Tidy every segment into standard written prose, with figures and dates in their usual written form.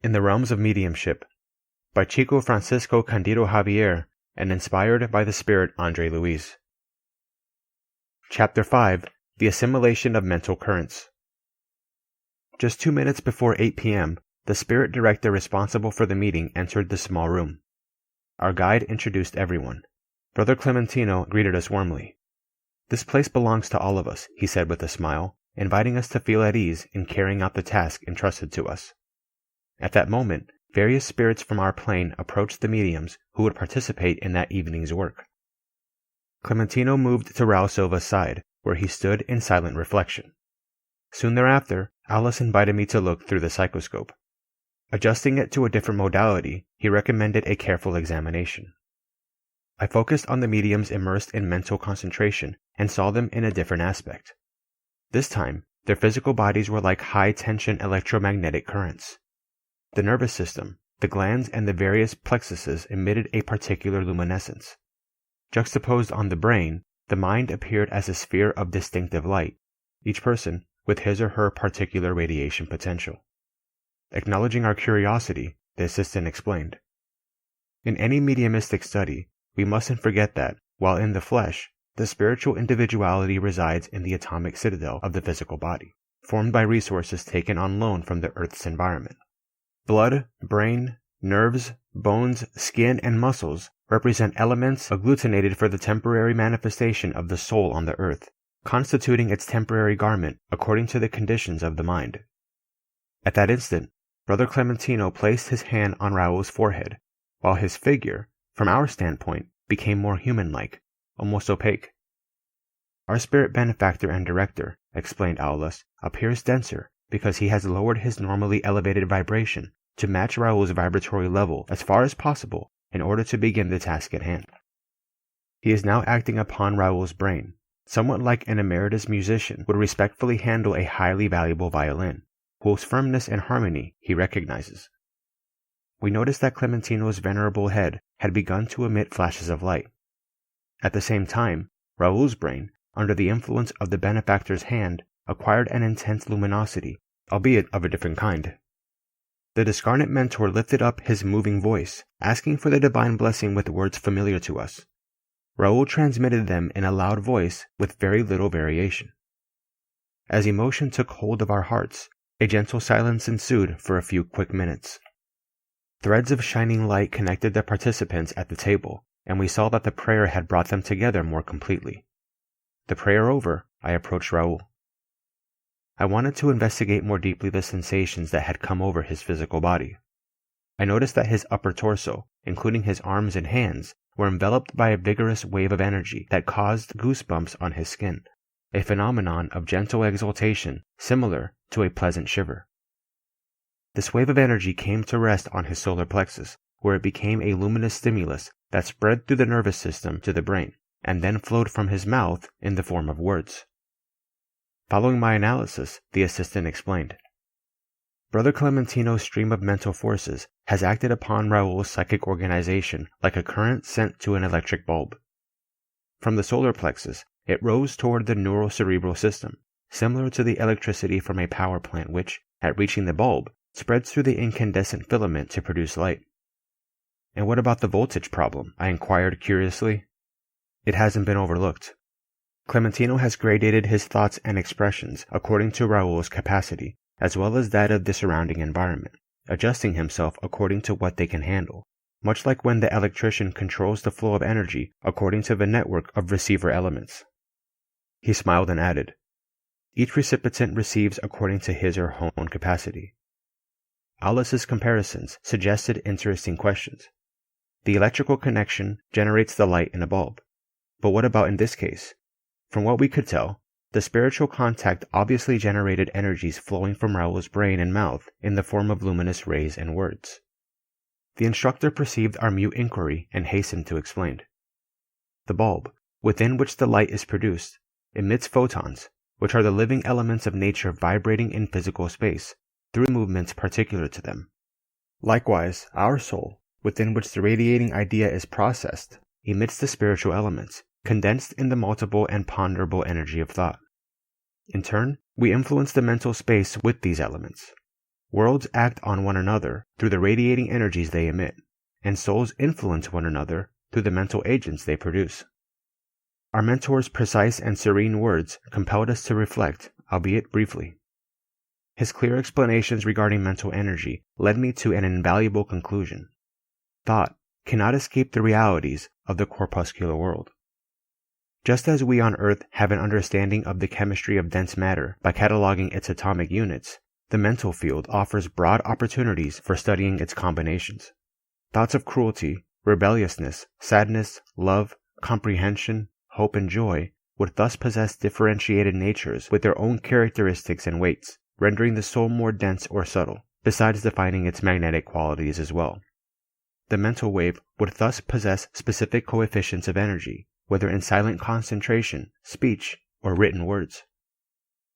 in the Realms of Mediumship by Chico Francisco Candido Xavier and inspired by the spirit Andre Luis. Chapter 5. The Assimilation of Mental Currents. Just 2 minutes before 8 p.m., the spirit director responsible for the meeting entered the small room. Our guide introduced everyone. Brother Clementino greeted us warmly. "This place belongs to all of us," he said with a smile, inviting us to feel at ease in carrying out the task entrusted to us. At that moment, various spirits from our plane approached the mediums who would participate in that evening's work. Clementino moved to Raul Silva's side, where he stood in silent reflection. Soon thereafter, Alice invited me to look through the psychoscope. Adjusting it to a different modality, he recommended a careful examination. I focused on the mediums immersed in mental concentration and saw them in a different aspect. This time, their physical bodies were like high-tension electromagnetic currents. The nervous system, the glands, and the various plexuses emitted a particular luminescence. Juxtaposed on the brain, the mind appeared as a sphere of distinctive light, each person with his or her particular radiation potential. Acknowledging our curiosity, the assistant explained. In any mediumistic study, we mustn't forget that, while in the flesh, the spiritual individuality resides in the atomic citadel of the physical body, formed by resources taken on loan from the Earth's environment. Blood, brain, nerves, bones, skin, and muscles represent elements agglutinated for the temporary manifestation of the soul on the earth, constituting its temporary garment according to the conditions of the mind. At that instant, Brother Clementino placed his hand on Raul's forehead, while his figure, from our standpoint, became more human-like, almost opaque. "Our spirit benefactor and director," explained Aulas, "appears denser because he has lowered his normally elevated vibration to match Raul's vibratory level as far as possible in order to begin the task at hand. He is now acting upon Raul's brain, somewhat like an emeritus musician would respectfully handle a highly valuable violin, whose firmness and harmony he recognizes." We noticed that Clementino's venerable head had begun to emit flashes of light. At the same time, Raul's brain, under the influence of the benefactor's hand, acquired an intense luminosity, albeit of a different kind. The discarnate mentor lifted up his moving voice, asking for the divine blessing with words familiar to us. Raul transmitted them in a loud voice with very little variation. As emotion took hold of our hearts, a gentle silence ensued for a few quick minutes. Threads of shining light connected the participants at the table, and we saw that the prayer had brought them together more completely. The prayer over, I approached Raul. I wanted to investigate more deeply the sensations that had come over his physical body. I noticed that his upper torso, including his arms and hands, were enveloped by a vigorous wave of energy that caused goosebumps on his skin, a phenomenon of gentle exaltation similar to a pleasant shiver. This wave of energy came to rest on his solar plexus, where it became a luminous stimulus that spread through the nervous system to the brain, and then flowed from his mouth in the form of words. Following my analysis, the assistant explained. Brother Clementino's stream of mental forces has acted upon Raul's psychic organization like a current sent to an electric bulb. From the solar plexus, it rose toward the neurocerebral system, similar to the electricity from a power plant which, at reaching the bulb, spreads through the incandescent filament to produce light. "And what about the voltage problem?" I inquired curiously. "It hasn't been overlooked. Clementino has gradated his thoughts and expressions according to Raul's capacity, as well as that of the surrounding environment, adjusting himself according to what they can handle, much like when the electrician controls the flow of energy according to the network of receiver elements." He smiled and added, "Each recipient receives according to his or her own capacity." Aulas's comparisons suggested interesting questions. The electrical connection generates the light in a bulb. But what about in this case? From what we could tell, the spiritual contact obviously generated energies flowing from Raul's brain and mouth in the form of luminous rays and words. The instructor perceived our mute inquiry and hastened to explain. The bulb, within which the light is produced, emits photons, which are the living elements of nature vibrating in physical space, through movements particular to them. Likewise, our soul, within which the radiating idea is processed, emits the spiritual elements, condensed in the multiple and ponderable energy of thought. In turn, we influence the mental space with these elements. Worlds act on one another through the radiating energies they emit, and souls influence one another through the mental agents they produce. Our mentor's precise and serene words compelled us to reflect, albeit briefly. His clear explanations regarding mental energy led me to an invaluable conclusion. Thought cannot escape the realities of the corpuscular world. Just as we on Earth have an understanding of the chemistry of dense matter by cataloging its atomic units, the mental field offers broad opportunities for studying its combinations. Thoughts of cruelty, rebelliousness, sadness, love, comprehension, hope, and joy would thus possess differentiated natures with their own characteristics and weights, rendering the soul more dense or subtle, besides defining its magnetic qualities as well. The mental wave would thus possess specific coefficients of energy, whether in silent concentration, speech, or written words.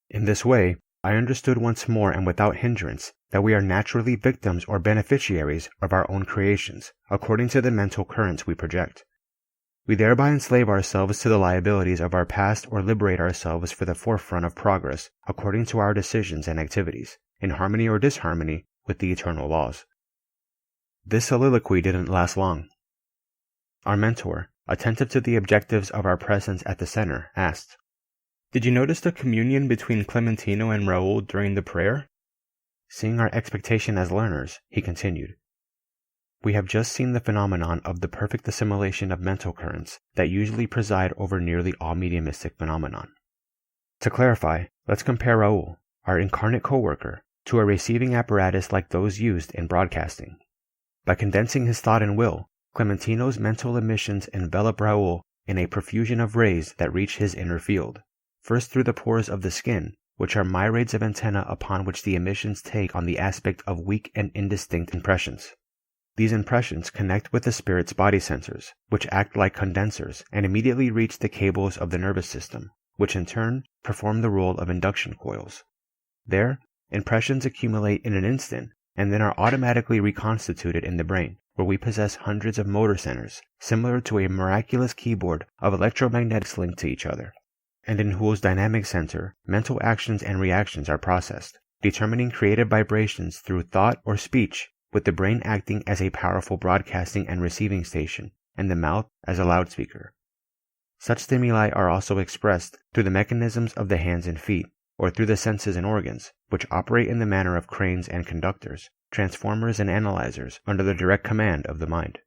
In this way, I understood once more and without hindrance that we are naturally victims or beneficiaries of our own creations, according to the mental currents we project. We thereby enslave ourselves to the liabilities of our past or liberate ourselves for the forefront of progress according to our decisions and activities, in harmony or disharmony with the eternal laws. This soliloquy didn't last long. Our mentor, attentive to the objectives of our presence at the center, asked, "Did you notice the communion between Clementino and Raoul during the prayer?" Seeing our expectation as learners, he continued, "We have just seen the phenomenon of the perfect assimilation of mental currents that usually preside over nearly all mediumistic phenomenon. To clarify, let's compare Raoul, our incarnate co-worker, to a receiving apparatus like those used in broadcasting. By condensing his thought and will, Clementino's mental emissions envelop Raoul in a profusion of rays that reach his inner field, first through the pores of the skin, which are myriads of antennae upon which the emissions take on the aspect of weak and indistinct impressions. These impressions connect with the spirit's body sensors, which act like condensers and immediately reach the cables of the nervous system, which in turn perform the role of induction coils. There, impressions accumulate in an instant and then are automatically reconstituted in the brain, where we possess hundreds of motor centers, similar to a miraculous keyboard of electromagnetics linked to each other, and in whose dynamic center mental actions and reactions are processed, determining creative vibrations through thought or speech, with the brain acting as a powerful broadcasting and receiving station, and the mouth as a loudspeaker. Such stimuli are also expressed through the mechanisms of the hands and feet, or through the senses and organs, which operate in the manner of cranes and conductors, transformers and analyzers under the direct command of the mind.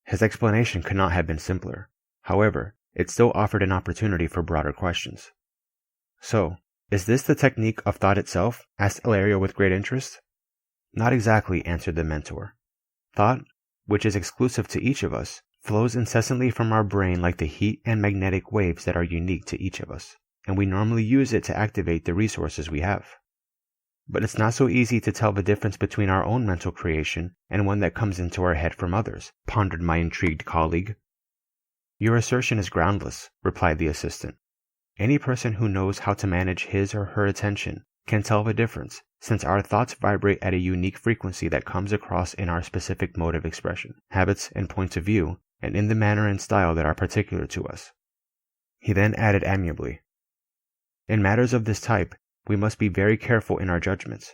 His explanation could not have been simpler. However, it still offered an opportunity for broader questions. "So, is this the technique of thought itself?" asked Ilario with great interest. "Not exactly," answered the mentor. "Thought, which is exclusive to each of us, flows incessantly from our brain like the heat and magnetic waves that are unique to each of us, and we normally use it to activate the resources we have. But it's not so easy to tell the difference between our own mental creation and one that comes into our head from others," pondered my intrigued colleague. "Your assertion is groundless," replied the assistant. "Any person who knows how to manage his or her attention can tell the difference, since our thoughts vibrate at a unique frequency that comes across in our specific mode of expression, habits, and points of view, and in the manner and style that are particular to us." He then added amiably, "In matters of this type, we must be very careful in our judgments.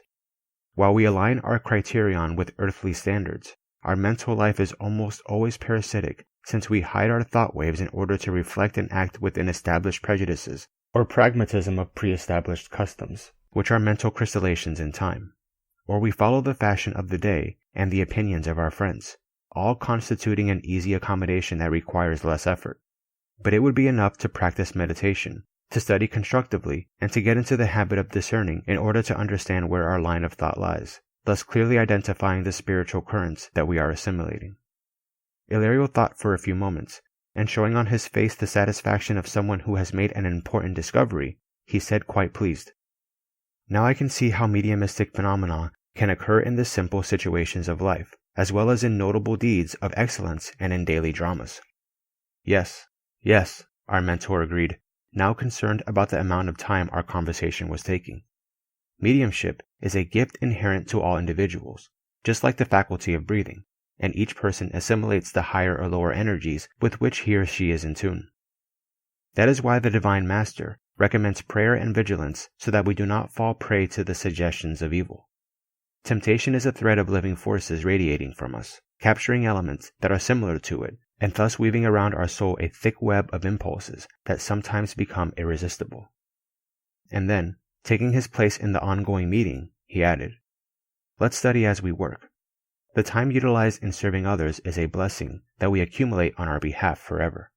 While we align our criterion with earthly standards, our mental life is almost always parasitic, since we hide our thought waves in order to reflect and act within established prejudices or pragmatism of pre-established customs, which are mental crystallizations in time. Or we follow the fashion of the day and the opinions of our friends, all constituting an easy accommodation that requires less effort. But it would be enough to practice meditation, to study constructively, and to get into the habit of discerning in order to understand where our line of thought lies, thus clearly identifying the spiritual currents that we are assimilating." Ilario thought for a few moments, and showing on his face the satisfaction of someone who has made an important discovery, he said quite pleased, "Now I can see how mediumistic phenomena can occur in the simple situations of life, as well as in notable deeds of excellence and in daily dramas." Yes, our mentor agreed, now concerned about the amount of time our conversation was taking. Mediumship is a gift inherent to all individuals, just like the faculty of breathing, and each person assimilates the higher or lower energies with which he or she is in tune. That is why the Divine Master recommends prayer and vigilance so that we do not fall prey to the suggestions of evil. Temptation is a thread of living forces radiating from us, capturing elements that are similar to it, and thus weaving around our soul a thick web of impulses that sometimes become irresistible. And then, taking his place in the ongoing meeting, he added, "Let's study as we work. The time utilized in serving others is a blessing that we accumulate on our behalf forever."